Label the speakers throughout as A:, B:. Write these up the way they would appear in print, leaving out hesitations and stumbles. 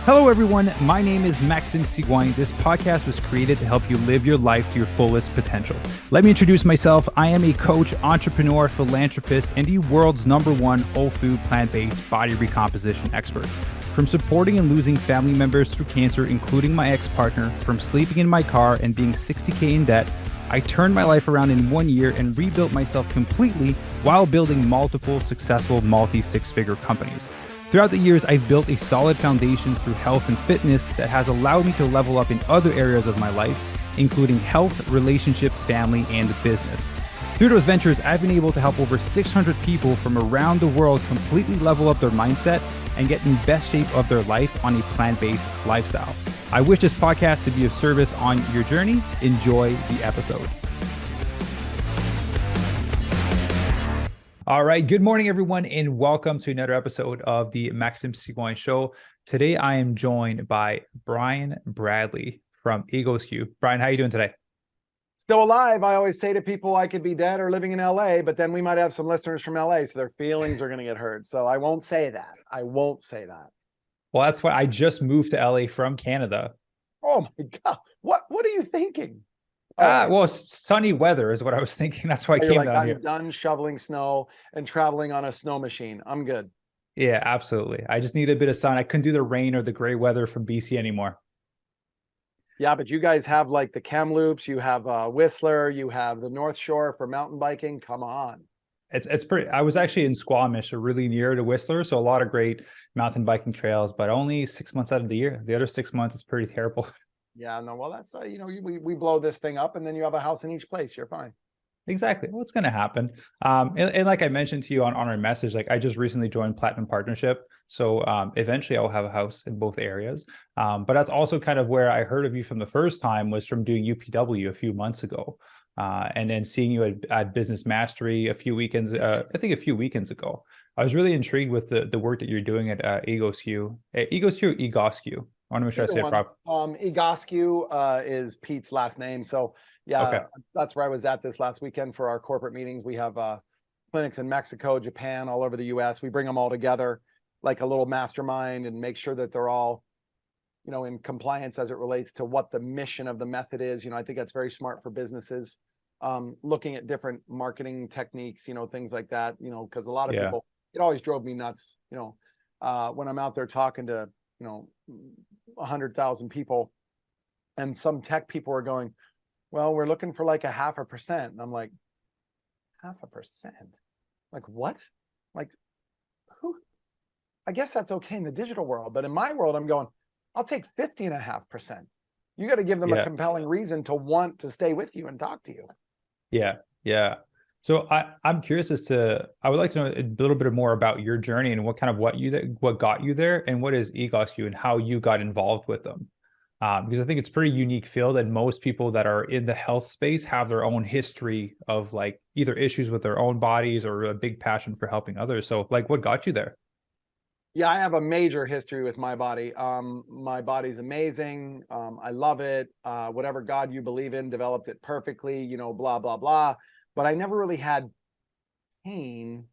A: Hello, everyone. My name is Maxime. This podcast was created to help you live your life to your fullest potential. Let me introduce myself. I am a coach, entrepreneur, philanthropist, and the world's #1 whole food, plant-based body recomposition expert. From supporting and losing family members through cancer, including my ex-partner, from sleeping in my car and being $60K in debt, I turned my life around in 1 year and rebuilt myself completely while building multiple successful multi-six-figure companies. Throughout the years, I've built a solid foundation through health and fitness that has allowed me to level up in other areas of my life, including health, relationship, family, and business. Through those ventures, I've been able to help over 600 people from around the world completely level up their mindset and get in best shape of their life on a plant-based lifestyle. I wish this podcast to be of service on your journey. Enjoy the episode. All right. Good morning, everyone, and welcome to another episode of the Maxime Show. Today, I am joined by Brian Bradley from Egoscue. Brian, how are you doing today?
B: Still alive. I always say to people I could be dead or living in LA, but then we might have some listeners from LA, so their feelings are going to get hurt. So I won't say that.
A: Well, that's why I just moved to LA from Canada.
B: Oh my God. What are you thinking?
A: Well, sunny weather is what I was thinking. That's why I came down here.
B: I'm done shoveling snow and traveling on a snow machine. I'm good.
A: Yeah, absolutely. I just need a bit of sun. I couldn't do the rain or the gray weather from BC anymore.
B: Yeah, but you guys have like the Kamloops, you have Whistler, you have the North Shore for mountain biking. Come on.
A: It's pretty. I was actually in Squamish, so really near to Whistler, so a lot of great mountain biking trails, but only 6 months out of the year. The other 6 months, it's pretty terrible.
B: Yeah, no, well, that's, we blow this thing up and then you have a house in each place. You're fine.
A: Exactly. What's going to happen? And like I mentioned to you on our message, like I just recently joined Platinum Partnership. So eventually I'll have a house in both areas. But that's also kind of where I heard of you from the first time was from doing UPW a few months ago. And then seeing you at Business Mastery a few weekends ago. I was really intrigued with the work that you're doing at Egoscue. Egoscue or Egoscue? I want to make sure I say it properly.
B: Egoscue is Pete's last name. So yeah,
A: okay.
B: That's where I was at this last weekend for our corporate meetings. We have clinics in Mexico, Japan, all over the US. We bring them all together like a little mastermind and make sure that they're all, in compliance as it relates to what the mission of the method is. I think that's very smart for businesses, looking at different marketing techniques, things like that, because a lot of people, it always drove me nuts, when I'm out there talking to, 100,000 people and some tech people are going, well, we're looking for like 0.5%. And I'm like, 0.5%? Like what? Like who? I guess that's okay in the digital world, but in my world, I'm going, I'll take 50.5%. You got to give them a compelling reason to want to stay with you and talk to you.
A: Yeah. So I'm curious I would like to know a little bit more about your journey and what got you there and what is Egoscue and how you got involved with them. Because I think it's a pretty unique field and most people that are in the health space have their own history of like either issues with their own bodies or a big passion for helping others. So like what got you there?
B: Yeah, I have a major history with my body. My body's amazing. I love it. Whatever God you believe in developed it perfectly, blah, blah, blah. But I never really had pain.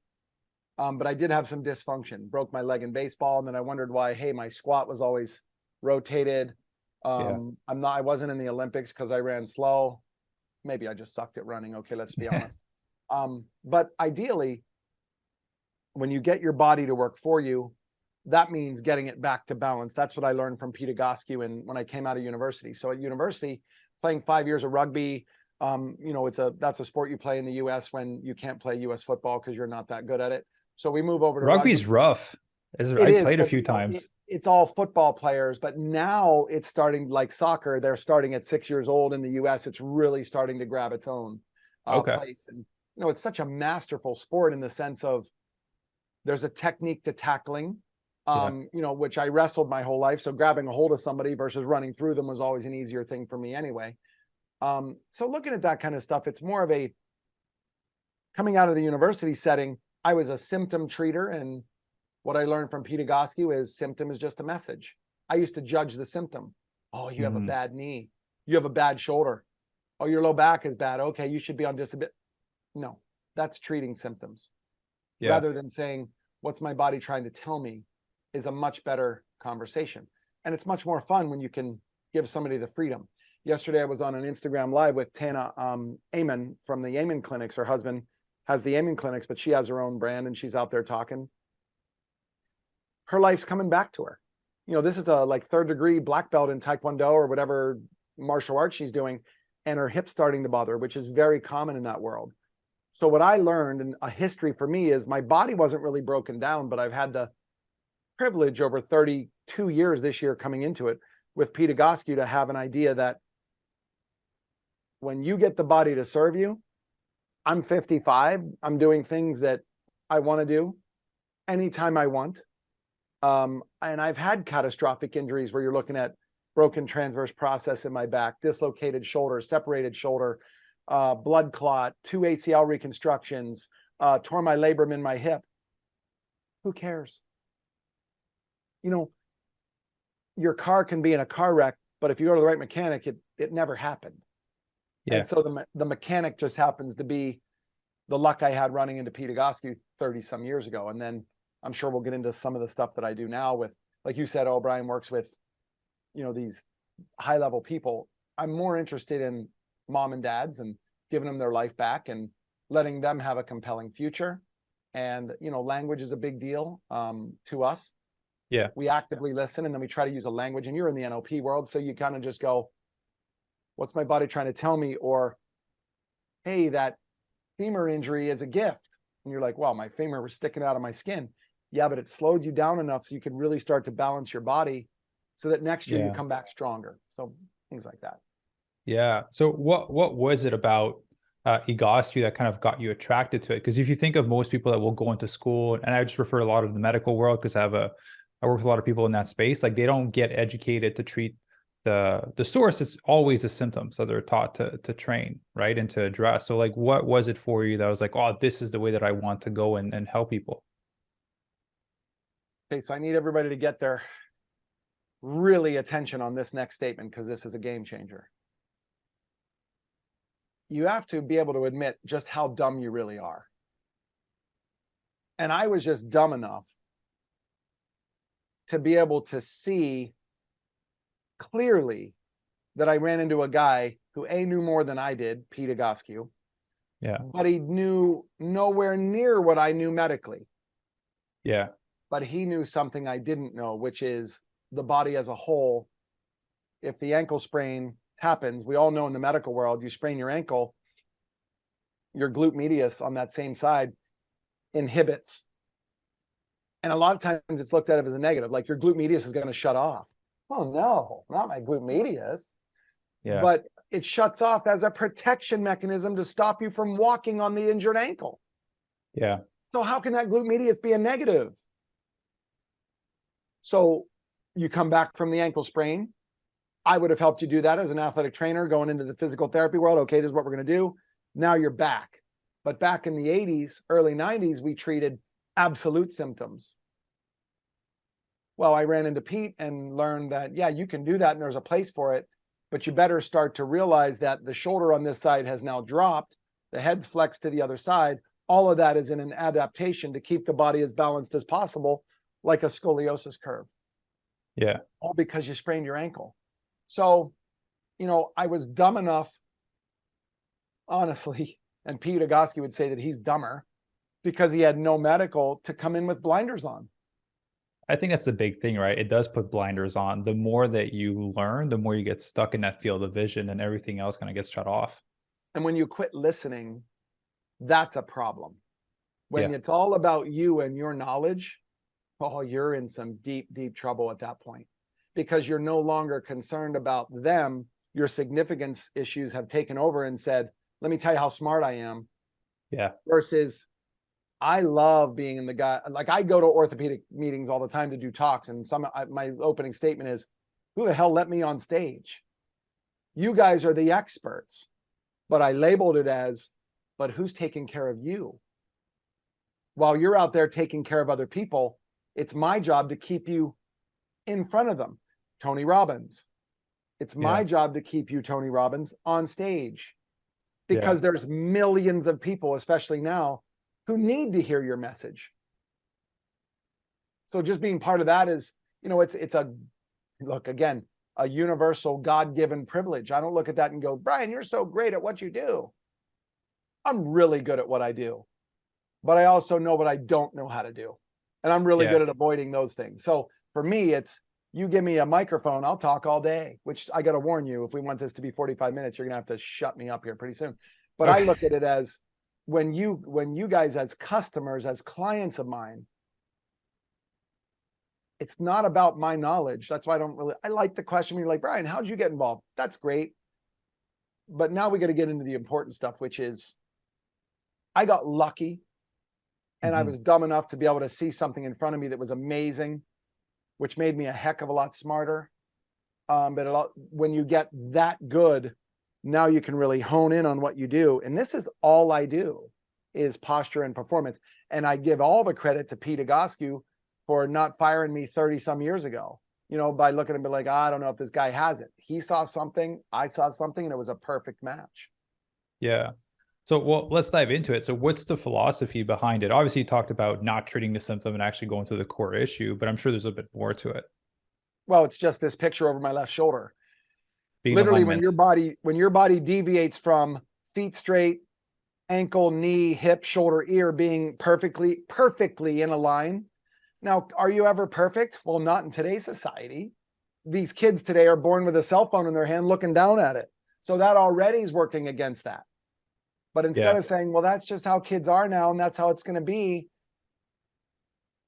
B: But I did have some dysfunction. Broke my leg in baseball. And then I wondered why, hey, my squat was always rotated. I wasn't in the Olympics because I ran slow. Maybe I just sucked at running. Okay, let's be honest. But ideally, when you get your body to work for you, that means getting it back to balance. That's what I learned from Pete Egoscue and when I came out of university. So at university, playing 5 years of rugby, that's a sport you play in the US when you can't play US football because you're not that good at it. So we move over to
A: rugby's rough. I played a few times.
B: It's all football players, but now it's starting like soccer. They're starting at 6 years old in the US. It's really starting to grab its own place. And, it's such a masterful sport in the sense of there's a technique to tackling, which I wrestled my whole life. So grabbing a hold of somebody versus running through them was always an easier thing for me anyway. So looking at that kind of stuff, it's more of a coming out of the university setting. I was a symptom treater, and what I learned from Pete Egoscue is symptom is just a message. I used to judge the symptom. Oh, you have a bad knee. You have a bad shoulder. Oh, your low back is bad. Okay, you should be on disability. No, that's treating symptoms. Rather than saying, what's my body trying to tell me, is a much better conversation. And it's much more fun when you can give somebody the freedom. Yesterday, I was on an Instagram live with Tana Amen from the Amen Clinics. Her husband has the Amen Clinics, but she has her own brand and she's out there talking. Her life's coming back to her. You know, this is a like 3rd degree black belt in Taekwondo or whatever martial arts she's doing, and her hip's starting to bother her, which is very common in that world. So what I learned, and a history for me, is my body wasn't really broken down, but I've had the privilege over 32 years this year coming into it with Pete Egoscue to have an idea that when you get the body to serve you, I'm 55, I'm doing things that I want to do anytime I want. And I've had catastrophic injuries where you're looking at broken transverse process in my back, dislocated shoulder, separated shoulder, blood clot, 2 ACL reconstructions, tore my labrum in my hip. Who cares? You know, your car can be in a car wreck, but if you go to the right mechanic, it never happened.
A: Yeah.
B: And so the mechanic just happens to be the luck I had running into Pete Egoscue 30 some years ago. And then I'm sure we'll get into some of the stuff that I do now with, like you said, Brian works with, you know, these high level people. I'm more interested in mom and dads and giving them their life back and letting them have a compelling future. And, you know, language is a big deal to us.
A: Yeah.
B: We actively listen, and then we try to use a language, and you're in the NLP world. So you kind of just go, what's my body trying to tell me? Or, hey, that femur injury is a gift. And you're like, well, my femur was sticking out of my skin. Yeah, but it slowed you down enough so you could really start to balance your body so that next year you come back stronger. So things like that.
A: Yeah. So what was it about Egoscue that kind of got you attracted to it? Because if you think of most people that will go into school, and I just refer a lot of the medical world because I work with a lot of people in that space, like they don't get educated to treat the source. It's always the symptoms that they're taught to train, right, and to address. So like, what was it for you that was like, oh, this is the way that I want to go and help people?
B: Okay, so I need everybody to get their really attention on this next statement because this is a game changer. You have to be able to admit just how dumb you really are. And I was just dumb enough to be able to see clearly that I ran into a guy who knew more than I did, Pete Egoscue.
A: Yeah.
B: But he knew nowhere near what I knew medically.
A: Yeah.
B: But he knew something I didn't know, which is the body as a whole. If the ankle sprain happens, we all know in the medical world, you sprain your ankle, your glute medius on that same side inhibits. And a lot of times it's looked at as a negative, like your glute medius is going to shut off. Oh no, not my glute medius.
A: Yeah.
B: But it shuts off as a protection mechanism to stop you from walking on the injured ankle.
A: Yeah.
B: So how can that glute medius be a negative? So you come back from the ankle sprain. I would have helped you do that as an athletic trainer going into the physical therapy world. Okay, this is what we're going to do. Now you're back. But back in the 80s, early 90s, we treated absolute symptoms. Well, I ran into Pete and learned that, yeah, you can do that and there's a place for it, but you better start to realize that the shoulder on this side has now dropped, the head's flexed to the other side. All of that is in an adaptation to keep the body as balanced as possible, like a scoliosis curve.
A: Yeah.
B: All because you sprained your ankle. So, you know, I was dumb enough, honestly, and Pete Egoscue would say that he's dumber because he had no medical to come in with blinders on.
A: I think that's the big thing, right? It does put blinders on. The more that you learn, the more you get stuck in that field of vision and everything else kind of gets shut off.
B: And when you quit listening, that's a problem. When it's all about you and your knowledge, oh, you're in some deep, deep trouble at that point because you're no longer concerned about them. Your significance issues have taken over and said, let me tell you how smart I am.
A: Yeah.
B: Versus I love being in the guy. Like I go to orthopedic meetings all the time to do talks. And my opening statement is, who the hell let me on stage? You guys are the experts, but I labeled it as, but who's taking care of you? While you're out there taking care of other people, it's my job to keep you in front of them. Tony Robbins. It's my job to keep you, Tony Robbins, on stage because there's millions of people, especially now, who need to hear your message. So just being part of that is, you know, it's a look, again, a universal God-given privilege. I don't look at that and go, Brian, you're so great at what you do. I'm really good at what I do, but I also know what I don't know how to do. And I'm really good at avoiding those things. So for me, it's, you give me a microphone, I'll talk all day, which I got to warn you, if we want this to be 45 minutes, you're going to have to shut me up here pretty soon. But I look at it as, when you guys as customers, as clients of mine, it's not about my knowledge. That's why I like the question. You're like, Brian, how'd you get involved? That's great. But now we got to get into the important stuff, which is, I got lucky and I was dumb enough to be able to see something in front of me that was amazing, which made me a heck of a lot smarter. But when you get that good, now you can really hone in on what you do. And this is all I do, is posture and performance. And I give all the credit to Pete Egoscue for not firing me 30 some years ago, by looking at me like, I don't know if this guy has it. He saw something, I saw something, and it was a perfect match.
A: Yeah. So, well, let's dive into it. So what's the philosophy behind it? Obviously, you talked about not treating the symptom and actually going to the core issue, but I'm sure there's a bit more to it.
B: Well, it's just this picture over my left shoulder.
A: Being
B: Literally,
A: alignment.
B: when your body deviates from feet straight, ankle, knee, hip, shoulder, ear being perfectly in a line. Now, are you ever perfect? Well, not in today's society. These kids today are born with a cell phone in their hand looking down at it. So that already is working against that. But instead of saying, well, that's just how kids are now and that's how it's going to be,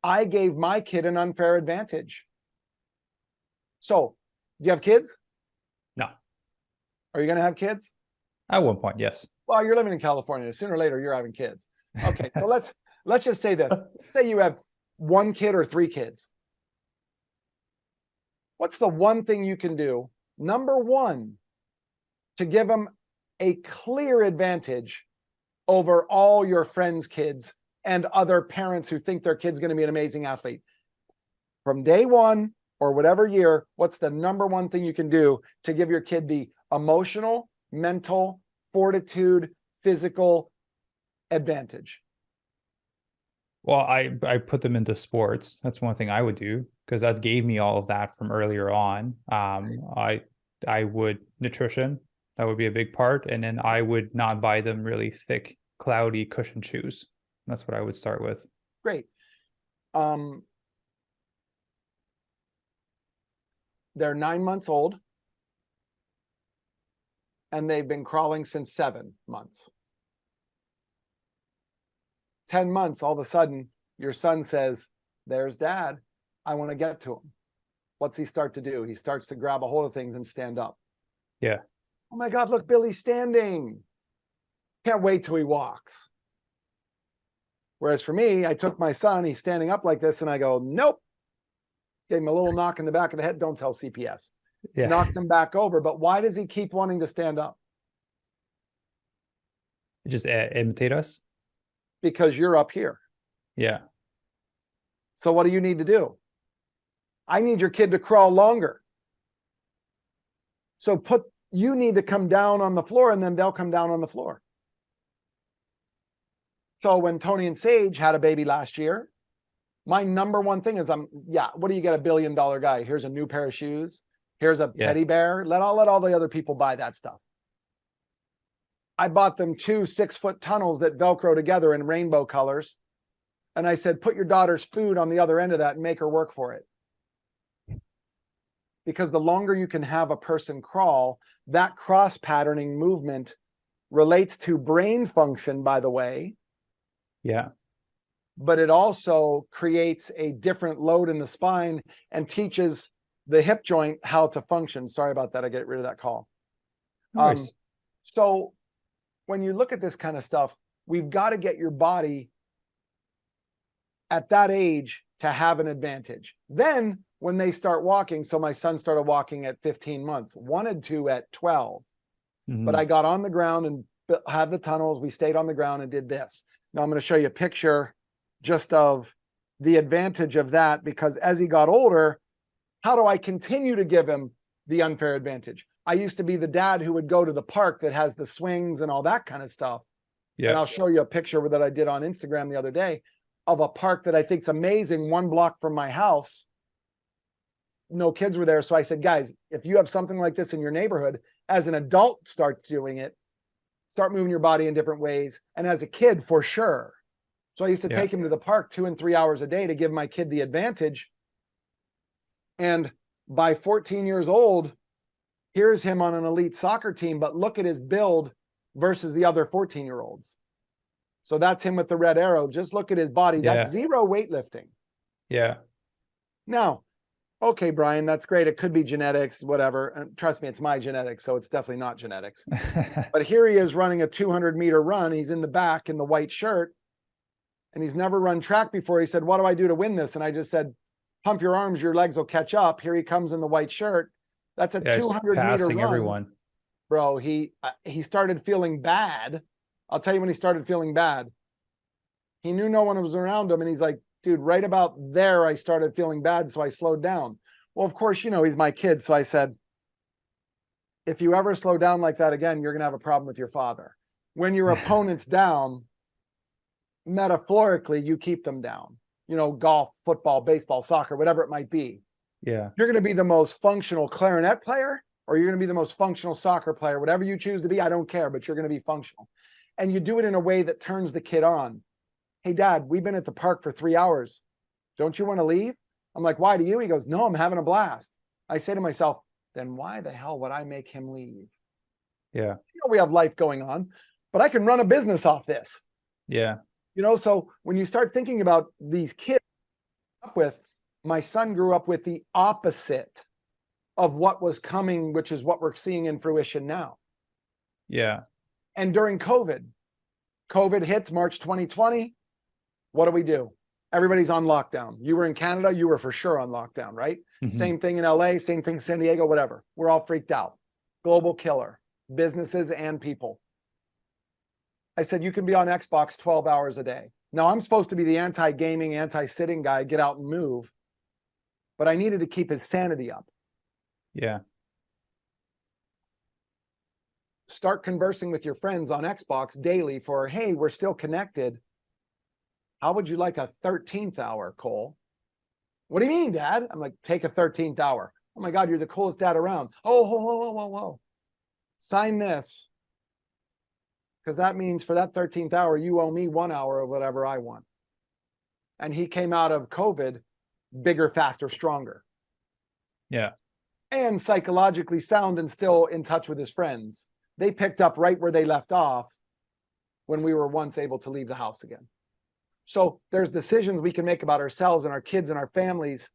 B: I gave my kid an unfair advantage. So, do you have kids?
A: No.
B: Are you going to have kids?
A: At one point, yes.
B: Well, you're living in California. Sooner or later, you're having kids. Okay, so let's just say this. Say you have 1 kid or 3 kids. What's the one thing you can do, number one, to give them a clear advantage over all your friends' kids and other parents who think their kid's going to be an amazing athlete? From day one or whatever year, what's the number one thing you can do to give your kid the emotional, mental, fortitude, physical advantage?
A: Well, I put them into sports. That's one thing I would do, because that gave me all of that from earlier on. I would nutrition. That would be a big part. And then I would not buy them really thick, cloudy cushion shoes. That's what I would start with.
B: Great. They're 9 months old, and they've been crawling since 7 months. 10 months, all of a sudden, your son says, there's dad. I want to get to him. What's he start to do? He starts to grab a hold of things and stand up.
A: Yeah.
B: Oh my God, look, Billy's standing. Can't wait till he walks. Whereas for me, I took my son, he's standing up like this, and I go, nope. Gave him a little knock in the back of the head. Don't tell CPS.
A: Yeah.
B: Knocked him back over. But why does he keep wanting to stand up?
A: Just imitate us.
B: Because you're up here.
A: Yeah.
B: So what do you need to do? I need your kid to crawl longer. So you need to come down on the floor, and then they'll come down on the floor. So when Tony and Sage had a baby last year, my number one thing is, what do you get, $1 billion guy? Here's a new pair of shoes. Here's a teddy bear. Let all the other people buy that stuff. I bought them 2 6-foot tunnels that Velcro together in rainbow colors. And I said, put your daughter's food on the other end of that and make her work for it. Because the longer you can have a person crawl, that cross patterning movement relates to brain function, by the way.
A: Yeah.
B: But it also creates a different load in the spine and teaches the hip joint how to function. Sorry about that. I get rid of that call.
A: Nice.
B: So when you look at this kind of stuff, we've got to get your body at that age to have an advantage. Then when they start walking, so my son started walking at 15 months, wanted to at 12, but I got on the ground and had the tunnels. We stayed on the ground and did this. Now I'm going to show you a picture just of the advantage of that, because as he got older, how do I continue to give him the unfair advantage? I used to be the dad who would go to the park that has the swings and all that kind of stuff. Yeah. And I'll show you a picture that I did on Instagram the other day of a park that I think is amazing, 1 block from my house. no kids were there. So I said, guys, if you have something like this in your neighborhood, as an adult, start doing it, start moving your body in different ways. And as a kid, for sure. So I used to take him to the park 2 and 3 hours a day to give my kid the advantage. And by 14 years old, here's him on an elite soccer team, but look at his build versus the other 14-year-olds. So that's him with the red arrow. Just look at his body. That's zero weightlifting.
A: Yeah.
B: Now, okay, Brian, that's great. It could be genetics, whatever. And trust me, it's my genetics, so it's definitely not genetics. But here he is running a 200-meter run. He's in the back in the white shirt, and he's never run track before. He said, what do I do to win this? And I just said, pump your arms, your legs will catch up. Here he comes in the white shirt. That's a 200-meter run.
A: Everyone.
B: Bro, he started feeling bad. I'll tell you when he started feeling bad. He knew no one was around him, and he's like, dude, right about there, I started feeling bad, so I slowed down. Well, of course, he's my kid, so I said, if you ever slow down like that again, you're going to have a problem with your father. When your opponent's down, metaphorically, you keep them down. Golf, football, baseball, soccer, whatever it might be.
A: Yeah.
B: You're going to be the most functional clarinet player, or you're going to be the most functional soccer player, whatever you choose to be. I don't care, but you're going to be functional. And you do it in a way that turns the kid on. Hey, Dad, we've been at the park for 3 hours. Don't you want to leave? I'm like, why do you? He goes, no, I'm having a blast. I say to myself, then why the hell would I make him leave?
A: Yeah.
B: We have life going on, but I can run a business off this.
A: Yeah.
B: So when you start thinking about these kids my son grew up with the opposite of what was coming, which is what we're seeing in fruition now.
A: Yeah.
B: And during COVID hits March 2020. What do? Everybody's on lockdown. You were in Canada, you were for sure on lockdown, right? Mm-hmm. Same thing in LA, same thing in San Diego, whatever. We're all freaked out. Global killer, businesses and people. I said, you can be on Xbox 12 hours a day. Now, I'm supposed to be the anti-gaming, anti-sitting guy, get out and move. But I needed to keep his sanity up.
A: Yeah.
B: Start conversing with your friends on Xbox daily for, hey, we're still connected. How would you like a 13th hour, Cole? What do you mean, Dad? I'm like, take a 13th hour. Oh my God, you're the coolest dad around. Oh, whoa. Sign this. Because that means for that 13th hour, you owe me 1 hour of whatever I want. And he came out of COVID bigger, faster, stronger.
A: Yeah.
B: And psychologically sound and still in touch with his friends. They picked up right where they left off when we were once able to leave the house again. So there's decisions we can make about ourselves and our kids and our families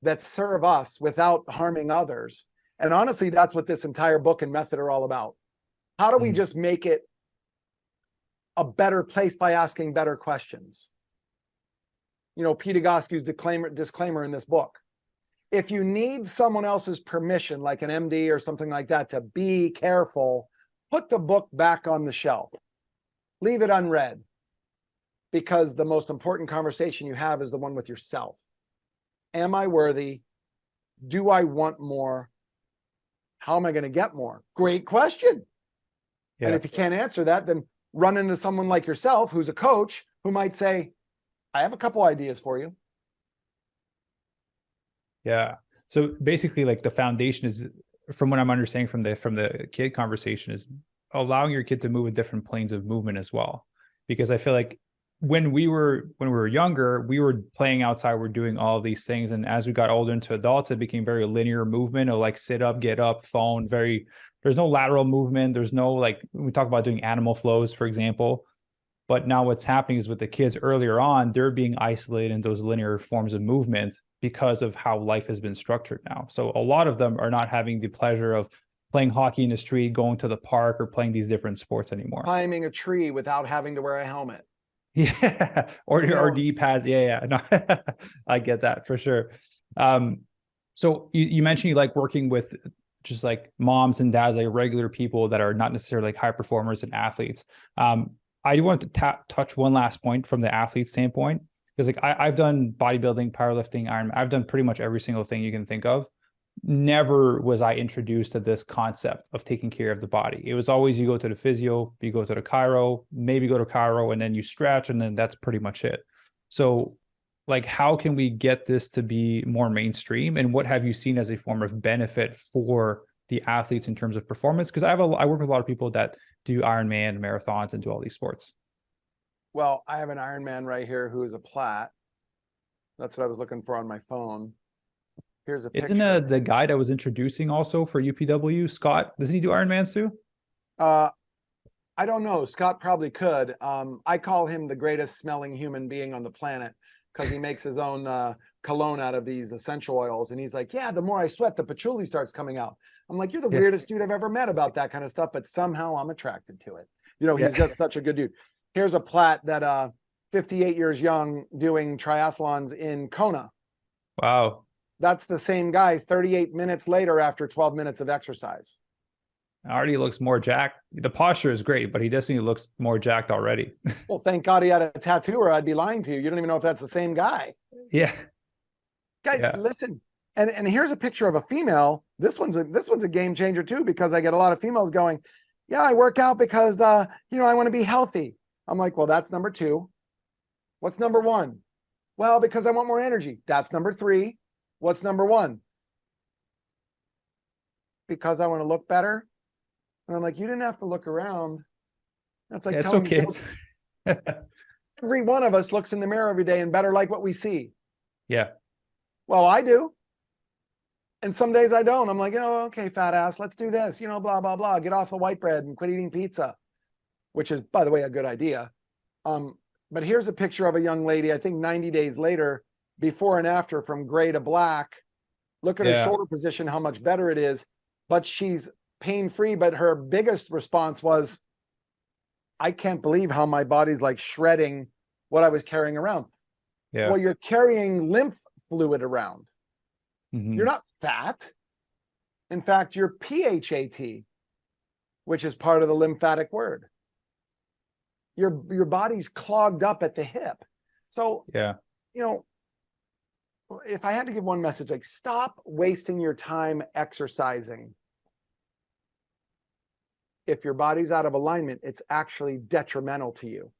B: that serve us without harming others. And honestly, that's what this entire book and method are all about. How do we just make it a better place by asking better questions? Pete Egoscue's disclaimer in this book. If you need someone else's permission, like an MD or something like that, to be careful, put the book back on the shelf. Leave it unread. Because the most important conversation you have is the one with yourself. Am I worthy? Do I want more? How am I going to get more? Great question. Yeah. And if you can't answer that, then run into someone like yourself who's a coach who might say, I have a couple ideas for you.
A: Yeah. So basically, like, the foundation is, from what I'm understanding from the kid conversation, is allowing your kid to move with different planes of movement as well. Because I feel like when we were younger, we were playing outside, we're doing all these things. And as we got older into adults, it became very linear movement of like sit up, get up, phone, there's no lateral movement. There's no, like, we talk about doing animal flows, for example. But now what's happening is with the kids earlier on, they're being isolated in those linear forms of movement because of how life has been structured now. So a lot of them are not having the pleasure of playing hockey in the street, going to the park, or playing these different sports anymore.
B: Climbing a tree without having to wear a helmet.
A: Yeah, or knee pads. Yeah. No, I get that for sure. So you mentioned you like working with just like moms and dads, like regular people that are not necessarily like high performers and athletes. I do want to touch one last point from the athlete standpoint, because like I've done bodybuilding, powerlifting, Ironman. I've done pretty much every single thing you can think of. Never was I introduced to this concept of taking care of the body. It was always you go to the physio, you go to the chiro, maybe go to chiro, and then you stretch, and then that's pretty much it. So like how can we get this to be more mainstream, and what have you seen as a form of benefit for the athletes in terms of performance? Because I work with a lot of people that do Ironman marathons and do all these sports.
B: Well, I have an Ironman right here who is a plat. That's what I was looking for on my phone. Here's a
A: Isn't
B: picture.
A: the guy that was introducing also for UPW, Scott, doesn't he do Ironmans too?
B: I don't know. Scott probably could. I call him the greatest smelling human being on the planet because he makes his own cologne out of these essential oils. And he's like, yeah, the more I sweat, the patchouli starts coming out. I'm like, you're the
A: Yeah.
B: weirdest dude I've ever met about that kind of stuff, but somehow I'm attracted to it. You know,
A: Yeah.
B: he's just such a good dude. Here's a plat that 58 years young doing triathlons in Kona.
A: Wow.
B: That's the same guy 38 minutes later after 12 minutes of exercise.
A: Already looks more jacked. The posture is great, but he definitely looks more jacked already.
B: Well, thank God he had a tattoo, or I'd be lying to you. You don't even know if that's the same guy.
A: Yeah.
B: Guys,
A: Yeah.
B: listen. And here's a picture of a female. This one's a game changer too, because I get a lot of females going, yeah, I work out because I want to be healthy. I'm like, well, that's number 2. What's number 1? Well, because I want more energy. That's number 3. What's number 1? Because I want to look better. And I'm like, you didn't have to look around. That's like
A: Yeah, it's
B: telling
A: okay.
B: me every one of us looks in the mirror every day and better like what we see.
A: Yeah.
B: Well, I do. And some days I don't. I'm like, oh, okay, fat ass, let's do this, blah, blah, blah. Get off the white bread and quit eating pizza, which is, by the way, a good idea. But here's a picture of a young lady, I think 90 days later, before and after, from gray to black. Look at her shoulder position, how much better it is. But she's pain-free. But her biggest response was, I can't believe how my body's like shredding what I was carrying around.
A: Yeah.
B: Well, you're carrying lymph fluid around.
A: Mm-hmm.
B: You're not fat. In fact, you're PHAT, which is part of the lymphatic word. Your body's clogged up at the hip. So,
A: Yeah.
B: If I had to give one message, like, stop wasting your time exercising. If your body's out of alignment, it's actually detrimental to you.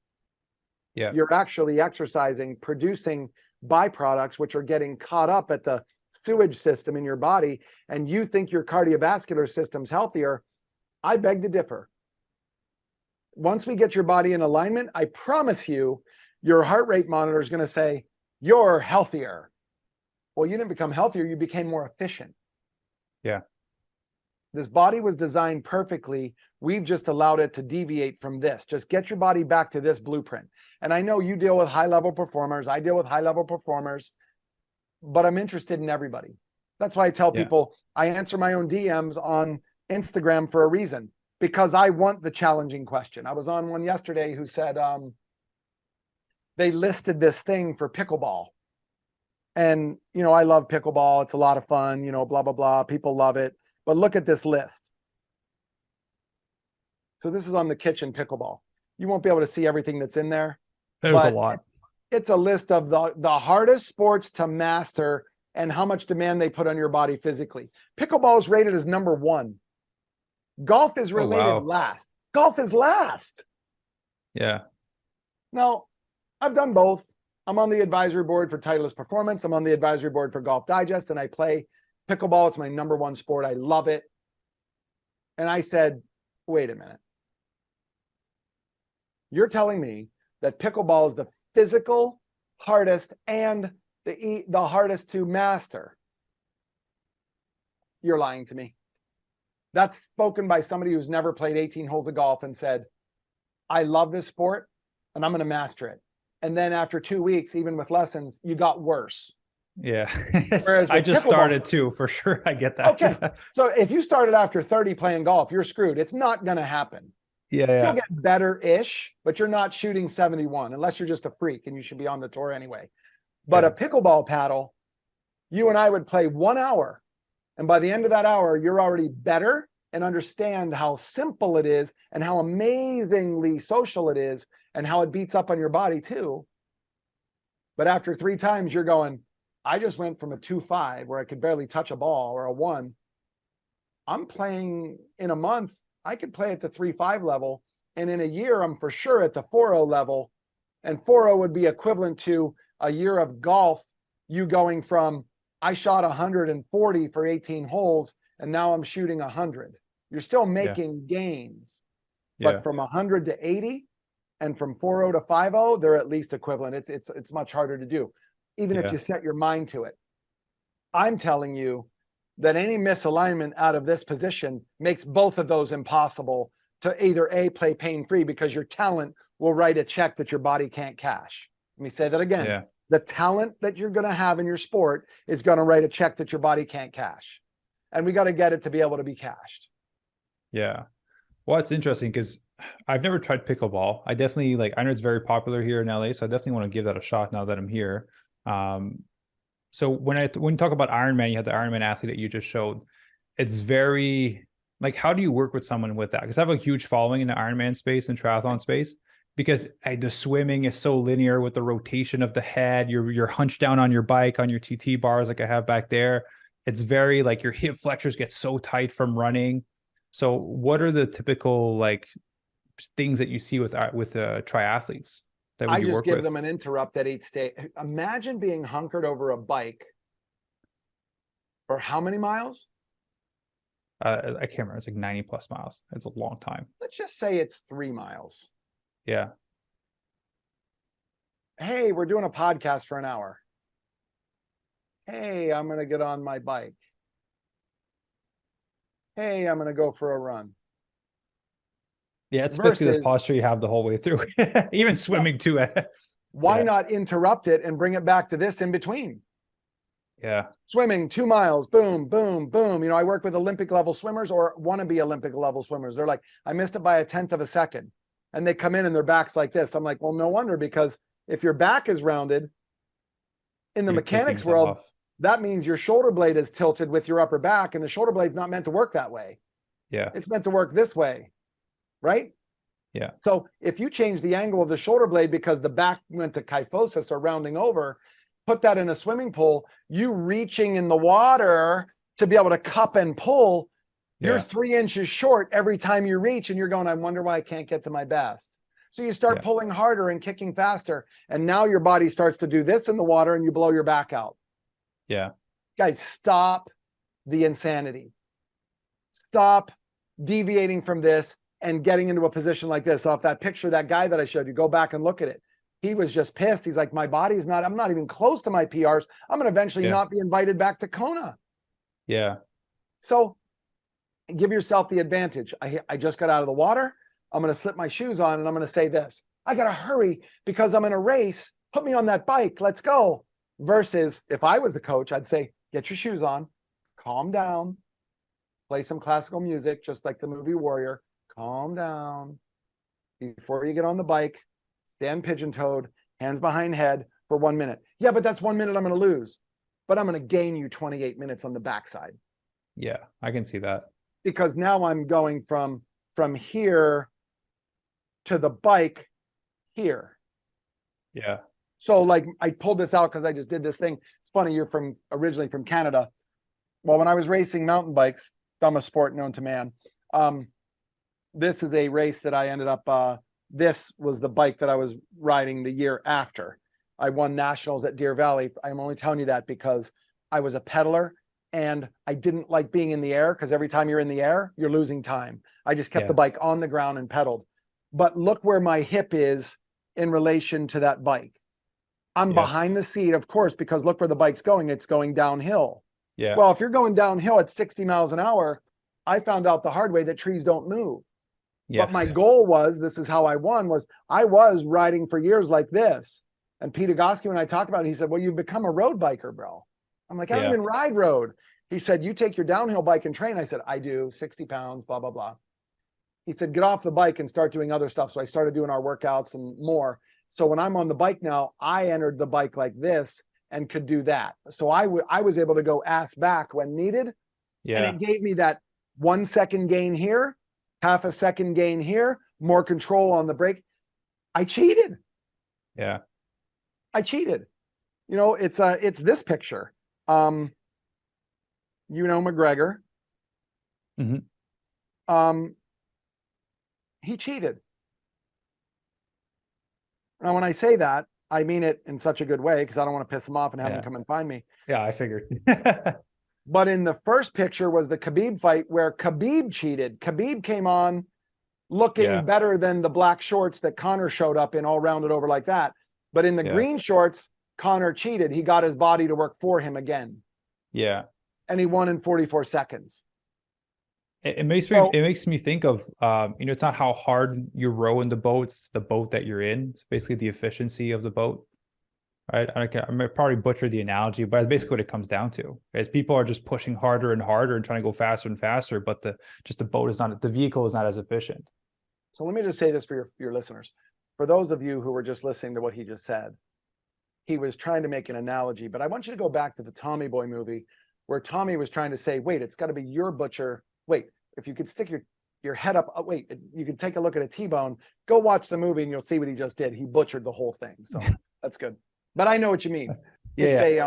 A: Yeah.
B: You're actually exercising, producing byproducts, which are getting caught up at the sewage system in your body, and you think your cardiovascular system's healthier. I beg to differ. Once we get your body in alignment, I promise you, your heart rate monitor is going to say, you're healthier. Well, you didn't become healthier, you became more efficient.
A: Yeah.
B: This body was designed perfectly. We've just allowed it to deviate from this. Just get your body back to this blueprint. And I know you deal with high-level performers. I deal with high-level performers, but I'm interested in everybody. That's why I tell people I answer my own DMs on Instagram for a reason, because I want the challenging question. I was on one yesterday who said they listed this thing for pickleball. And, I love pickleball. It's a lot of fun, blah, blah, blah. People love it. But look at this list. So this is on the kitchen pickleball. You won't be able to see everything that's in there.
A: There's a lot.
B: It's a list of the hardest sports to master and how much demand they put on your body physically. Pickleball is rated as number 1. Golf is rated last. Golf is last.
A: Yeah.
B: Now, I've done both. I'm on the advisory board for Titleist Performance. I'm on the advisory board for Golf Digest, and I play pickleball. It's my number 1 sport. I love it. And I said, wait a minute. You're telling me that pickleball is the physical hardest and the hardest to master? You're lying to me. That's spoken by somebody who's never played 18 holes of golf and said, I love this sport and I'm going to master it. And then after 2 weeks, even with lessons, you got worse.
A: Yeah.
B: Whereas
A: I just started too, for sure. I get that.
B: Okay. So if you started after 30 playing golf, you're screwed. It's not going to happen.
A: Yeah.
B: You'll get better-ish, but you're not shooting 71 unless you're just a freak and you should be on the tour anyway. But a pickleball paddle, you and I would play 1 hour. And by the end of that hour, you're already better and understand how simple it is and how amazingly social it is and how it beats up on your body too. But after 3 times, you're going, I just went from a 2.5 where I could barely touch a ball or a 1. I'm playing in a month. I could play at the 3.5 level. And in a year, I'm for sure at the 4.0 level. And 4.0 would be equivalent to a year of golf, you going from, I shot 140 for 18 holes and now I'm shooting 100. You're still making gains, but from 100 to 80 and from 4.0 to 5.0, they're at least equivalent. It's much harder to do, even if you set your mind to it. I'm telling you that any misalignment out of this position makes both of those impossible to either A, play pain-free, because your talent will write a check that your body can't cash. Let me say that again.
A: Yeah.
B: The talent that you're going to have in your sport is going to write a check that your body can't cash. And we got to get it to be able to be cashed.
A: Yeah. Well, it's interesting because I've never tried pickleball. I definitely I know it's very popular here in LA, so I definitely want to give that a shot now that I'm here. So when you talk about Ironman, you have the Ironman athlete that you just showed. It's very how do you work with someone with that? Because I have a huge following in the Ironman space and triathlon space, because the swimming is so linear with the rotation of the head. You're hunched down on your bike on your TT bars like I have back there. It's very your hip flexors get so tight from running. So what are the typical things that you see with triathletes that
B: I
A: you
B: just
A: work
B: give
A: with?
B: them an interrupt at each stage. Imagine being hunkered over a bike for how many miles?
A: I can't remember. It's 90 plus miles. It's a long time.
B: Let's just say it's 3 miles.
A: Yeah.
B: Hey, we're doing a podcast for an hour. Hey, I'm going to get on my bike. Hey, I'm going to go for a run.
A: Yeah, it's especially the
B: Versus,
A: posture you have the whole way through. Even swimming too.
B: why not interrupt it and bring it back to this in between?
A: Yeah.
B: Swimming 2 miles, boom, boom, boom. I work with Olympic level swimmers or wannabe Olympic level swimmers. They're like, I missed it by 1/10 of a second. And they come in and their back's like this. I'm like, well, no wonder, because if your back is rounded in the mechanics world, that means your shoulder blade is tilted with your upper back, and the shoulder blade's not meant to work that way.
A: Yeah.
B: It's meant to work this way, right?
A: Yeah.
B: So if you change the angle of the shoulder blade because the back went to kyphosis or rounding over, put that in a swimming pool, you reaching in the water to be able to cup and pull, you're 3 inches short every time you reach, and you're going, I wonder why I can't get to my best. So you start pulling harder and kicking faster, and now your body starts to do this in the water and you blow your back out.
A: Yeah.
B: Guys, stop the insanity. Stop deviating from this and getting into a position like this. Off that picture, that guy that I showed you, go back and look at it. He was just pissed. He's like, I'm not even close to my PRs. I'm going to eventually not be invited back to Kona.
A: Yeah.
B: So give yourself the advantage. I just got out of the water. I'm going to slip my shoes on and I'm going to say this. I got to hurry because I'm in a race. Put me on that bike. Let's go. Versus if I was the coach, I'd say, get your shoes on, calm down, play some classical music, just like the movie Warrior. Calm down. Before you get on the bike, stand pigeon-toed, hands behind head for 1 minute. Yeah, but that's 1 minute I'm going to lose. But I'm going to gain you 28 minutes on the backside.
A: Yeah, I can see that.
B: Because now I'm going from here to the bike here.
A: Yeah.
B: So I pulled this out because I just did this thing. It's funny, you're originally from Canada. Well, when I was racing mountain bikes, dumbest sport known to man. This is a race that I ended up, this was the bike that I was riding the year after. I won nationals at Deer Valley. I'm only telling you that because I was a pedaler and I didn't like being in the air, because every time you're in the air, you're losing time. I just kept the bike on the ground and pedaled. But look where my hip is in relation to that bike. I'm behind the seat, of course, because look where the bike's going. It's going downhill.
A: Yeah.
B: Well, if you're going downhill at 60 miles an hour, I found out the hard way that trees don't move.
A: Yeah.
B: But my goal was, this is how I won, was I was riding for years like this. And Pete Egoscue and I talked about it. He said, well, you've become a road biker, bro. I'm like, I don't even ride road. He said, you take your downhill bike and train. I said, I do, 60 pounds, blah, blah, blah. He said, get off the bike and start doing other stuff. So I started doing our workouts and more. So when I'm on the bike now, I entered the bike like this and could do that. So I was able to go ass back when needed.
A: Yeah.
B: And it gave me that 1 second gain here, half a second gain here, more control on the brake. I cheated.
A: Yeah.
B: I cheated. It's this picture. McGregor.
A: Mm-hmm.
B: He cheated. Now, when I say that, I mean it in such a good way because I don't want to piss him off and have him come and find me.
A: Yeah, I figured.
B: But in the first picture was the Khabib fight where Khabib cheated. Khabib came on looking better than the black shorts that Conor showed up in, all rounded over like that. But in the green shorts, Conor cheated. He got his body to work for him again.
A: Yeah.
B: And he won in 44 seconds.
A: It makes me think of, it's not how hard you row in the boat, it's the boat that you're in. It's basically the efficiency of the boat. Right? I probably butcher the analogy, but it's basically what it comes down to. Is people are just pushing harder and harder and trying to go faster and faster, but the vehicle is not as efficient.
B: So let me just say this for your listeners. For those of you who were just listening to what he just said, he was trying to make an analogy, but I want you to go back to the Tommy Boy movie where Tommy was trying to say, wait, it's got to be your butcher. Wait, if you could stick your head up, wait, you could take a look at a T-bone, go watch the movie and you'll see what he just did. He butchered the whole thing. So that's good. But I know what you mean. It's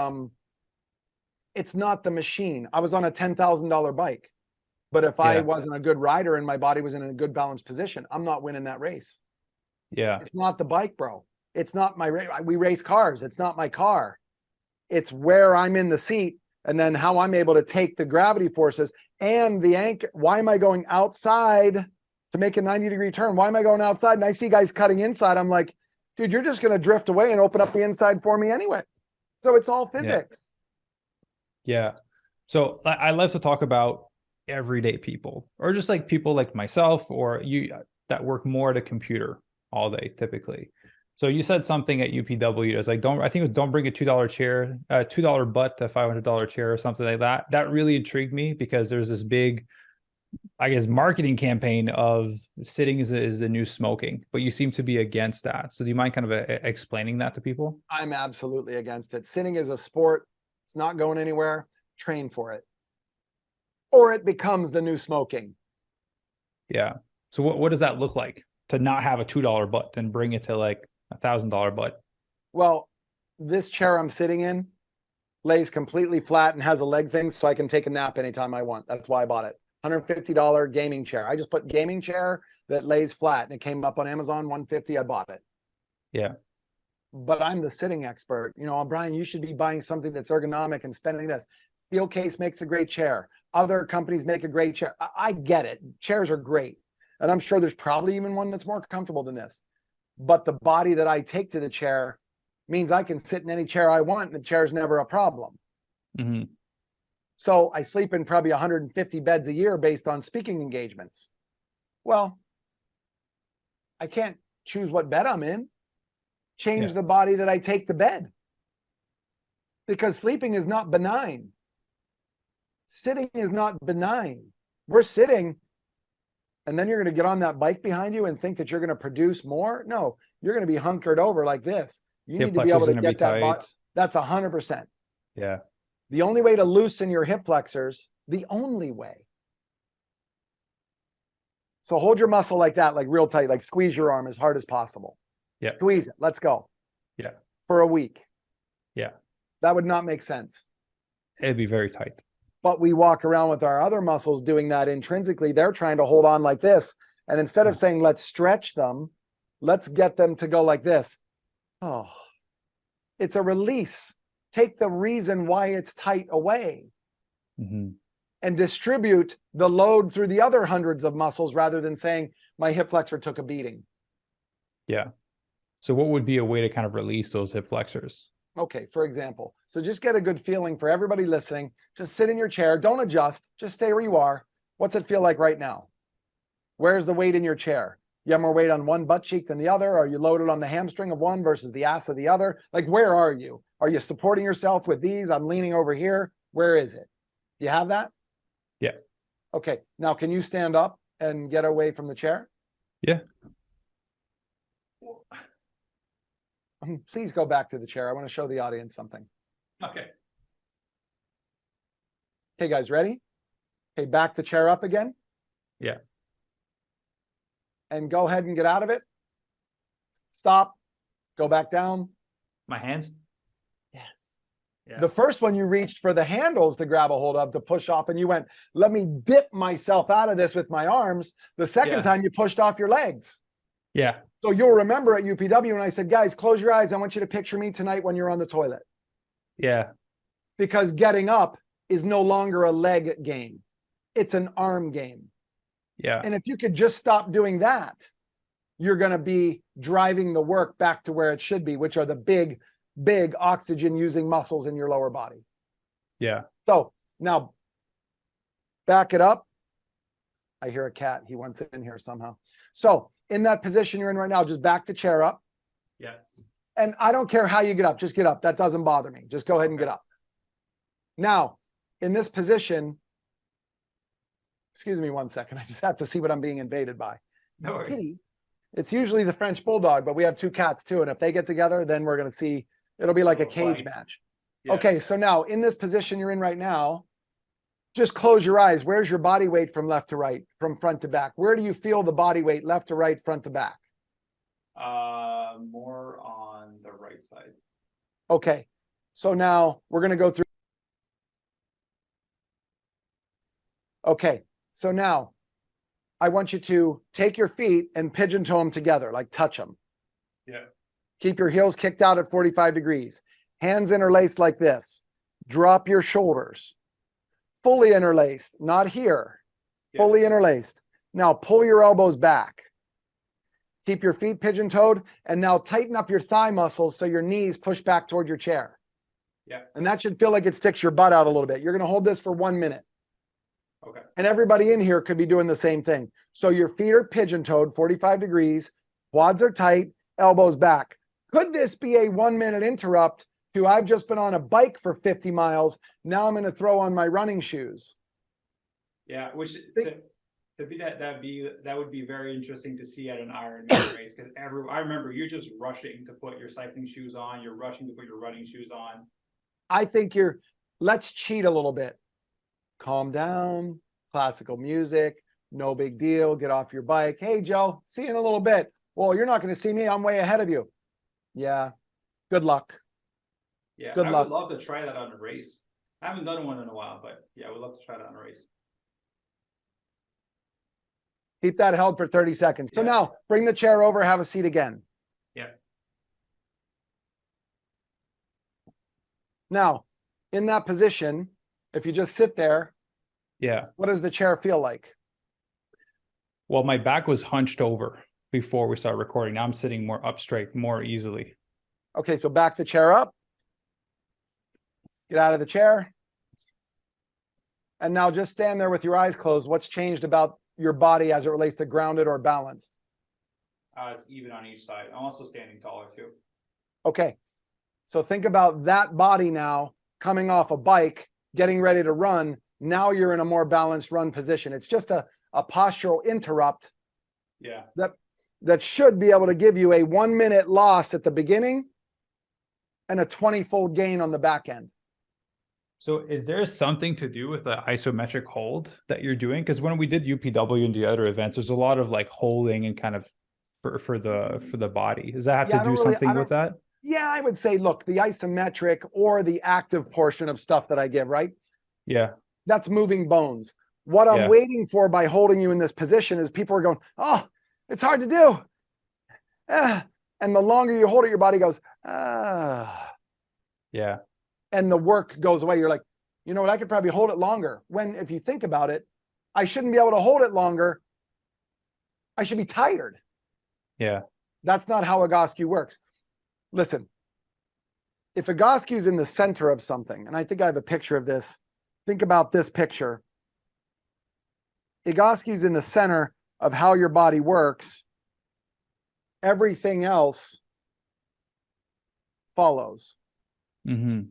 B: not the machine. I was on a $10,000 bike, but if I wasn't a good rider and my body was in a good balanced position, I'm not winning that race.
A: Yeah.
B: It's not the bike, bro. It's not my race. We race cars. It's not my car. It's where I'm in the seat and then how I'm able to take the gravity forces and the anchor. Why am I going outside to make a 90-degree turn? Why am I going outside? And I see guys cutting inside. I'm like, dude, you're just going to drift away and open up the inside for me anyway. So it's all physics.
A: Yeah. So I love to talk about everyday people, or just like people like myself or you that work more at a computer all day typically. So you said something at UPW. It was like, don't bring a $2 chair, $2 butt to $500 chair or something like that. That really intrigued me because there's this big, I guess, marketing campaign of sitting is the new smoking, but you seem to be against that. So do you mind kind of explaining that to people?
B: I'm absolutely against it. Sitting is a sport. It's not going anywhere. Train for it. Or it becomes the new smoking.
A: Yeah. So what does that look like to not have a $2 butt and bring it to like $1,000 butt?
B: Well, this chair I'm sitting in lays completely flat and has a leg thing so I can take a nap anytime I want. That's why I bought it. $150 gaming chair. I just put gaming chair that lays flat and it came up on Amazon, $150. I bought it.
A: Yeah.
B: But I'm the sitting expert. Brian, you should be buying something that's ergonomic and spending this. Steelcase makes a great chair. Other companies make a great chair. I get it. Chairs are great. And I'm sure there's probably even one that's more comfortable than this. But the body that I take to the chair means I can sit in any chair I want and the chair's never a problem.
A: Mm-hmm.
B: So I sleep in probably 150 beds a year based on speaking engagements. Well, I can't choose what bed I'm in. Change the body that I take to bed. Because sleeping is not benign. Sitting is not benign. We're sitting, and then you're going to get on that bike behind you and think that you're going to produce more. No, you're going to be hunkered over like this. You need to be able to get that body. That's 100%.
A: Yeah.
B: The only way to loosen your hip flexors, the only way. So hold your muscle like that, like real tight, like squeeze your arm as hard as possible.
A: Yeah.
B: Squeeze it. Let's go.
A: Yeah.
B: For a week.
A: Yeah.
B: That would not make sense.
A: It'd be very tight.
B: But we walk around with our other muscles doing that intrinsically. They're trying to hold on like this. And instead of saying, let's stretch them, let's get them to go like this. Oh, it's a release. Take the reason why it's tight away and distribute the load through the other hundreds of muscles rather than saying my hip flexor took a beating.
A: Yeah. So what would be a way to kind of release those hip flexors?
B: Okay, for example, so just get a good feeling for everybody listening. Just sit in your chair. Don't adjust. Just stay where you are. What's it feel like right now? Where's the weight in your chair? You have more weight on one butt cheek than the other? Are you loaded on the hamstring of one versus the ass of the other? Like, where are you? Are you supporting yourself with these? I'm leaning over here. Where is it? Do you have that?
A: Yeah.
B: Okay. Now, can you stand up and get away from the chair?
A: Yeah.
B: Please go back to the chair. I want to show the audience something.
A: Okay.
B: Okay, guys, ready? Okay, back the chair up again.
A: Yeah.
B: And go ahead and get out of it. Stop. Go back down.
A: My hands?
B: Yes.
A: Yeah.
B: The first one you reached for the handles to grab a hold of to push off, and you went, let me dip myself out of this with my arms. The second time you pushed off your legs.
A: Yeah.
B: So you'll remember at UPW when I said, guys, close your eyes. I want you to picture me tonight when you're on the toilet.
A: Yeah.
B: Because getting up is no longer a leg game. It's an arm game.
A: Yeah.
B: And if you could just stop doing that, you're going to be driving the work back to where it should be, which are the big, big oxygen using muscles in your lower body.
A: Yeah.
B: So now back it up. I hear a cat. He wants in here somehow. So in that position you're in right now, just back the chair up.
A: Yeah.
B: And I don't care how you get up, just get up. That doesn't bother me. Just go ahead and get up. Now, in this position, excuse me 1 second. I just have to see what I'm being invaded by.
A: No worries.
B: Kitty. It's usually the French bulldog, but we have 2 cats too. And if they get together, then we're going to see, it'll be like a cage match. Yeah. Okay, so now in this position you're in right now, just close your eyes. Where's your body weight from left to right, from front to back? Where do you feel the body weight left to right, front to back?
A: More on the right side.
B: Okay, so now we're going to go through. Okay, so now I want you to take your feet and pigeon toe them together, like touch them.
A: Yeah.
B: Keep your heels kicked out at 45 degrees. Hands interlaced like this. Drop your shoulders. Fully interlaced, not here. Yeah. Fully interlaced. Now pull your elbows back. Keep your feet pigeon toed, and now tighten up your thigh muscles so your knees push back toward your chair.
A: Yeah.
B: And that should feel like it sticks your butt out a little bit. You're going to hold this for 1 minute.
A: Okay.
B: And everybody in here could be doing the same thing. So your feet are pigeon toed, 45 degrees, quads are tight, elbows back. Could this be a 1 minute interrupt to I've just been on a bike for 50 miles. Now I'm going to throw on my running shoes.
A: Yeah, which to be that would be very interesting to see at an Ironman race, because I remember you're just rushing to put your cycling shoes on, you're rushing to put your running shoes on.
B: I think let's cheat a little bit. Calm down, classical music, no big deal, get off your bike. Hey Joe, see you in a little bit. Well, you're not going to see me, I'm way ahead of you. Yeah, good luck.
A: Yeah,
B: good luck.
A: Would love to try that on a race. I haven't done one in a while, but yeah, I would love to try that on a race.
B: Keep that held for 30 seconds. So now bring the chair over, have a seat again.
A: Yeah.
B: Now, in that position, if you just sit there, what does the chair feel like?
A: Well, my back was hunched over before we started recording. Now I'm sitting more up straight, more easily.
B: Okay, so back the chair up. Get out of the chair. And now just stand there with your eyes closed. What's changed about your body as it relates to grounded or balanced?
A: It's even on each side. I'm also standing taller too.
B: Okay. So think about that body now coming off a bike, getting ready to run. Now you're in a more balanced run position. It's just a postural interrupt.
A: Yeah.
B: That should be able to give you a 1 minute loss at the beginning and a 20-fold gain on the back end.
A: So is there something to do with the isometric hold that you're doing? Because when we did UPW and the other events, there's a lot of like holding and kind of for the body. Does that have to do something with that?
B: Yeah, I would say, look, the isometric or the active portion of stuff that I give, right?
A: Yeah.
B: That's moving bones. What I'm waiting for by holding you in this position is people are going, oh, it's hard to do. And the longer you hold it, your body goes, ah.
A: Yeah.
B: And the work goes away. You're like, you know what? I could probably hold it longer. When, if you think about it, I shouldn't be able to hold it longer. I should be tired.
A: Yeah.
B: That's not how Egoscue works. Listen, if Egoscue is in the center of something, and I think I have a picture of this, think about this picture. Egoscue is in the center of how your body works. Everything else follows.
A: Mm-hmm.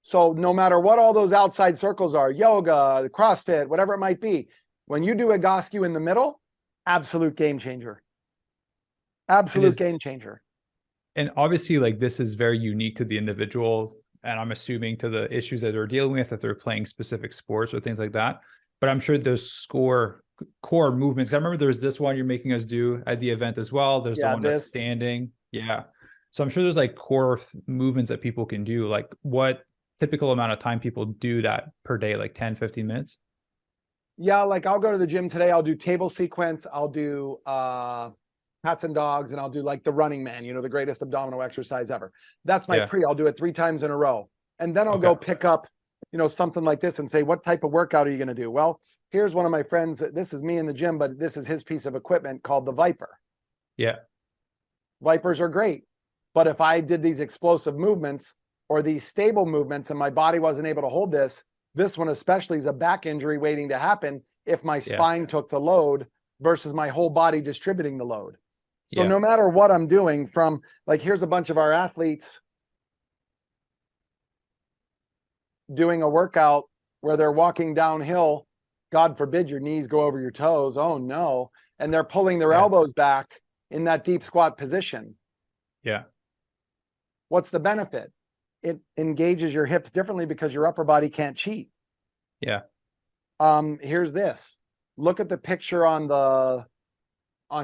B: So no matter what all those outside circles are, yoga, CrossFit, whatever it might be, when you do Egoscue in the middle, absolute game changer. Absolute game changer.
A: And obviously, like, this is very unique to the individual, and I'm assuming to the issues that they're dealing with if they're playing specific sports or things like that. But I'm sure there's core movements. I remember there's this one you're making us do at the event as well. There's the one that's standing. Yeah. So I'm sure there's like core movements that people can do. Like, what typical amount of time people do that per day, like 10, 15 minutes?
B: Yeah, like I'll go to the gym today. I'll do table sequence. I'll do cats and dogs, and I'll do like the Running Man, the greatest abdominal exercise ever. That's my pre. I'll do it 3 times in a row. And then I'll go pick up, something like this and say, what type of workout are you going to do? Well, here's one of my friends. This is me in the gym, but this is his piece of equipment called the Viper.
A: Yeah.
B: Vipers are great. But if I did these explosive movements or these stable movements and my body wasn't able to hold this one especially is a back injury waiting to happen if my spine took the load versus my whole body distributing the load. So no matter what I'm doing, from like, here's a bunch of our athletes doing a workout where they're walking downhill. God forbid your knees go over your toes. Oh no. And they're pulling their elbows back in that deep squat position.
A: Yeah.
B: What's the benefit? It engages your hips differently because your upper body can't cheat.
A: Yeah.
B: Here's this. Look at the picture on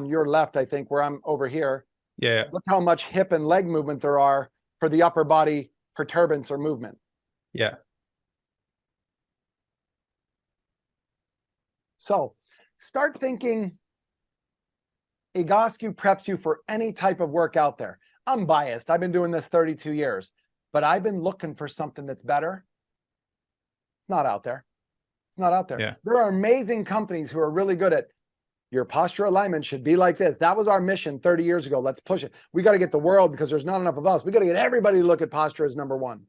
B: your left, I think, where I'm over here.
A: Yeah.
B: Look how much hip and leg movement there are for the upper body perturbance or movement.
A: Yeah.
B: So start thinking Egoscue preps you for any type of work out there. I'm biased. I've been doing this 32 years, but I've been looking for something that's better. It's not out there. It's not out there.
A: Yeah.
B: There are amazing companies who are really good at your posture alignment should be like this. That was our mission 30 years ago. Let's push it. We got to get the world, because there's not enough of us. We got to get everybody to look at posture as number one.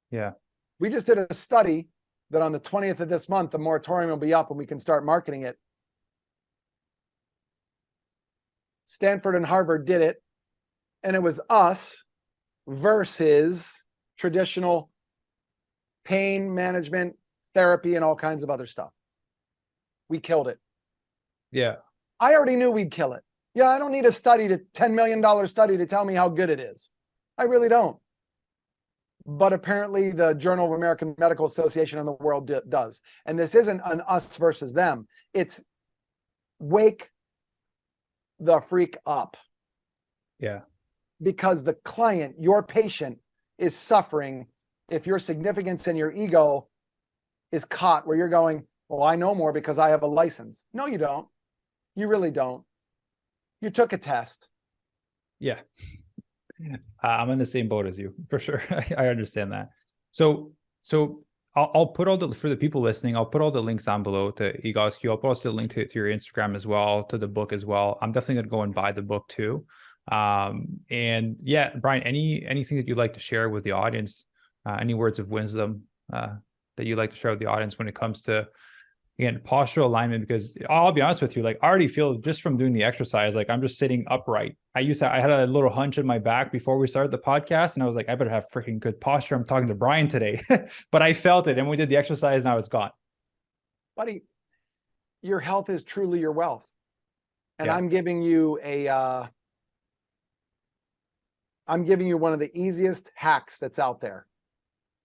A: Yeah.
B: We just did a study that on the 20th of this month, the moratorium will be up and we can start marketing it. Stanford and Harvard did it, and it was us versus traditional pain management, therapy, and all kinds of other stuff. We killed it.
A: Yeah.
B: I already knew we'd kill it. Yeah, I don't need a $10 million study to tell me how good it is. I really don't. But apparently the Journal of American Medical Association in the world does. And this isn't an us versus them. It's wake the freak up.
A: Yeah.
B: Because the client, your patient, is suffering if your significance and your ego is caught where you're going, well, I know more because I have a license. No, you don't. You really don't. You took a test.
A: Yeah. I'm in the same boat as you, for sure. I understand that. So I'll put all for the people listening, I'll put all the links down below to Egoscue. I'll post a link to your Instagram as well, to the book as well. I'm definitely going to go and buy the book too. And yeah, Brian, anything that you'd like to share with the audience, any words of wisdom that you'd like to share with the audience when it comes to, again, postural alignment? Because I'll be honest with you, like I already feel just from doing the exercise, like I'm just sitting upright. I had a little hunch in my back before we started the podcast, and I was like, I better have freaking good posture. I'm talking to Brian today, but I felt it, and we did the exercise. Now it's gone.
B: Buddy, your health is truly your wealth. And I'm giving you one of the easiest hacks that's out there.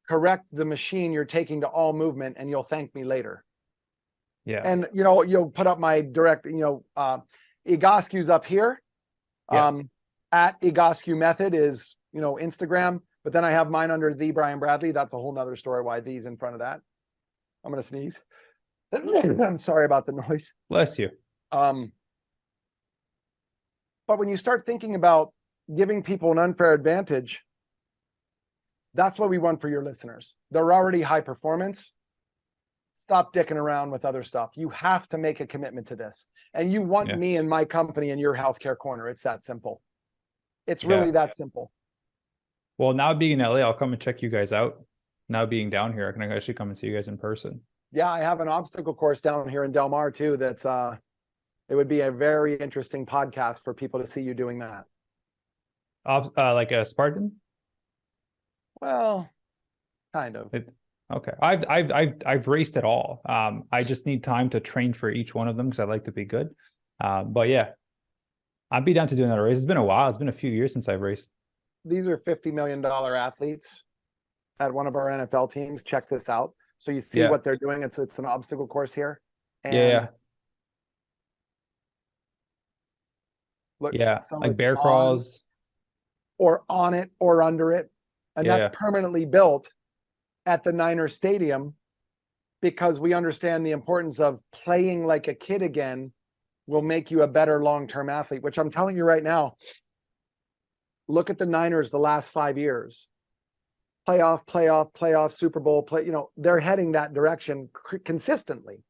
B: Correct the machine you're taking to all movement, and you'll thank me later.
A: Yeah.
B: And, you'll put up my direct, Egoscue's up here. At Egoscue Method is, Instagram, but then I have mine under the Brian Bradley. That's a whole nother story why V's in front of that. I'm going to sneeze. I'm sorry about the noise.
A: Bless you.
B: But when you start thinking about giving people an unfair advantage, that's what we want for your listeners. They're already high performance. Stop dicking around with other stuff. You have to make a commitment to this. And you want me and my company in your healthcare corner. It's that simple. It's really that simple. Well,
A: now being in LA, I'll come and check you guys out. Now being down here, I can actually come and see you guys in person.
B: Yeah, I have an obstacle course down here in Del Mar too. That's it would be a very interesting podcast for people to see you doing that.
A: Like a Spartan?
B: Well, kind of.
A: Okay. I've raced it all. I just need time to train for each one of them because I like to be good. But yeah, I'd be down to do another race. It's been a while. It's been a few years since I've raced.
B: These are $50 million athletes at one of our NFL teams. Check this out. So you see what they're doing. It's an obstacle course here. And look, so
A: like bear crawls.
B: Or on it or under it. And that's permanently built at the Niners Stadium because we understand the importance of playing like a kid again will make you a better long-term athlete, which I'm telling you right now, look at the Niners the last 5 years. Playoff, Super Bowl, they're heading that direction consistently.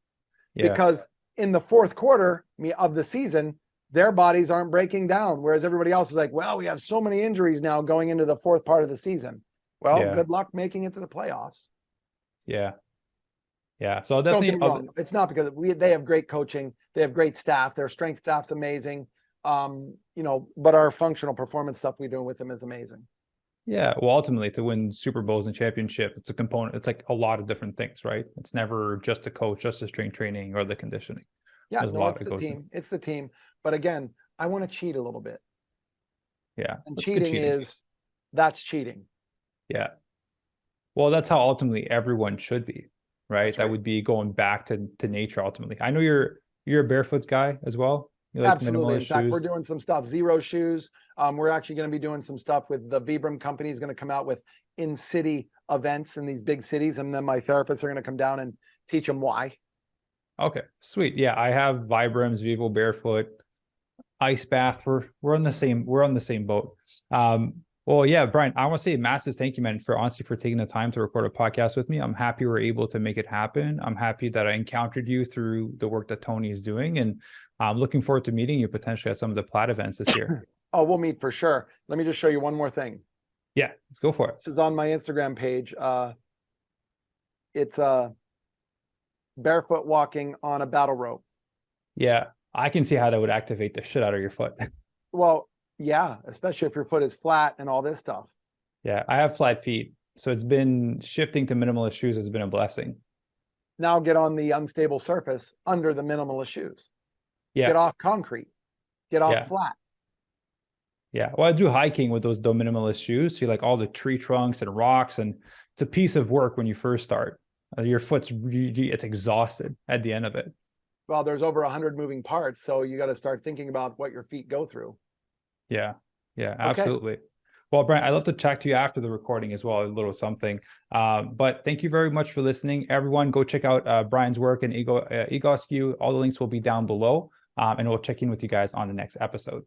A: Yeah.
B: Because in the fourth quarter of the season, their bodies aren't breaking down. Whereas everybody else is like, well, we have so many injuries now going into the fourth part of the season. Well, good luck making it to the playoffs.
A: Yeah. Yeah. So
B: Don't get me wrong. It's not because they have great coaching. They have great staff. Their strength staff's amazing. But our functional performance stuff we're doing with them is amazing.
A: Yeah. Well, ultimately to win Super Bowls and championship, it's a component. It's like a lot of different things, right? It's never just a coach, just the strength training or the conditioning.
B: Yeah, it's the team. It's the team. But again, I want to cheat a little bit.
A: Yeah.
B: And that's cheating.
A: Yeah. Well, that's how ultimately everyone should be, right?
B: That
A: would be going back to nature ultimately. I know you're a barefoots guy as well. You like
B: Absolutely. In
A: minimalist
B: fact,
A: shoes?
B: we're doing some stuff, zero shoes. We're actually going to be doing some stuff with the Vibram company is going to come out with in-city events in these big cities. And then my therapists are going to come down and teach them why.
A: Okay, sweet. Yeah, I have Vibrams, Vivo Barefoot, Ice Bath. We're on the same boat. Well, yeah, Brian, I want to say a massive thank you, man, for taking the time to record a podcast with me. I'm happy we're able to make it happen. I'm happy that I encountered you through the work that Tony is doing, and I'm looking forward to meeting you potentially at some of the Plaid events this year.
B: Oh, we'll meet for sure. Let me just show you one more thing.
A: Yeah, let's go for it.
B: This is on my Instagram page. It's barefoot walking on a battle rope.
A: Yeah, I can see how that would activate the shit out of your foot.
B: Well, yeah, especially if your foot is flat and all this stuff.
A: Yeah, I have flat feet, so it's been shifting to minimalist shoes has been a blessing.
B: Now get on the unstable surface under the minimalist shoes.
A: Yeah.
B: Get off concrete. Get off flat.
A: Yeah. Well, I do hiking with those minimalist shoes. So you like all the tree trunks and rocks, and it's a piece of work when you first start. Your foot's it's exhausted at the end of it.
B: Well, there's over 100 moving parts, so you got to start thinking about what your feet go through.
A: Yeah. Yeah, absolutely. Okay. Well, Brian, I'd love to chat to you after the recording as well, a little something. But thank you very much for listening. Everyone, go check out Brian's work in Egoscue. All the links will be down below. And we'll check in with you guys on the next episode.